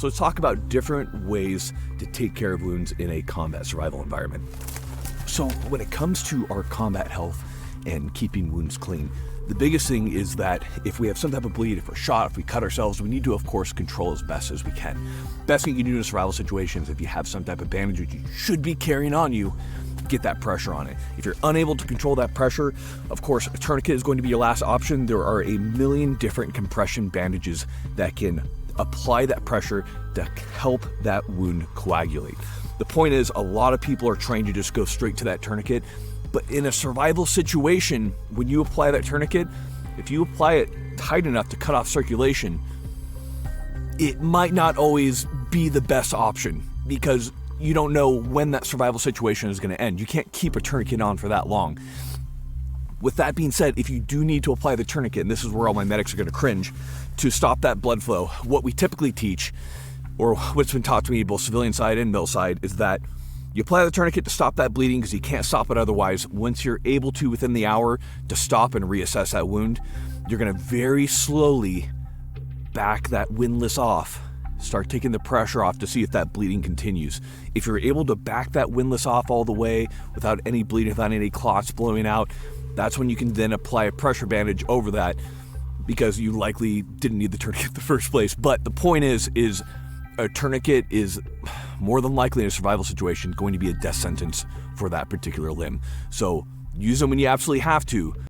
So let's talk about different ways to take care of wounds in a combat survival environment. So when it comes to our combat health and keeping wounds clean, the biggest thing is that if we have some type of bleed, if we're shot, if we cut ourselves, we need to, of course, control as best as we can. Best thing you can do in survival situations, if you have some type of bandage that you should be carrying on you, get that pressure on it. If you're unable to control that pressure, of course, a tourniquet is going to be your last option. There are a million different compression bandages that can apply that pressure to help that wound coagulate. The point is, a lot of people are trained to just go straight to that tourniquet, but in a survival situation, when you apply that tourniquet, if you apply it tight enough to cut off circulation, it might not always be the best option because you don't know when that survival situation is going to end. You can't keep a tourniquet on for that long. With that being said, if you do need to apply the tourniquet, and this is where all my medics are going to cringe, to stop that blood flow, what we typically teach, or what's been taught to me both civilian side and mil side, is that you apply the tourniquet to stop that bleeding because you can't stop it otherwise. Once you're able to, within the hour, to stop and reassess that wound, you're going to very slowly back that windlass off. Start taking the pressure off to see if that bleeding continues. If you're able to back that windlass off all the way without any bleeding, without any clots blowing out, that's when you can then apply a pressure bandage over that because you likely didn't need the tourniquet in the first place. But the point is a tourniquet is more than likely in a survival situation going to be a death sentence for that particular limb. So use them when you absolutely have to,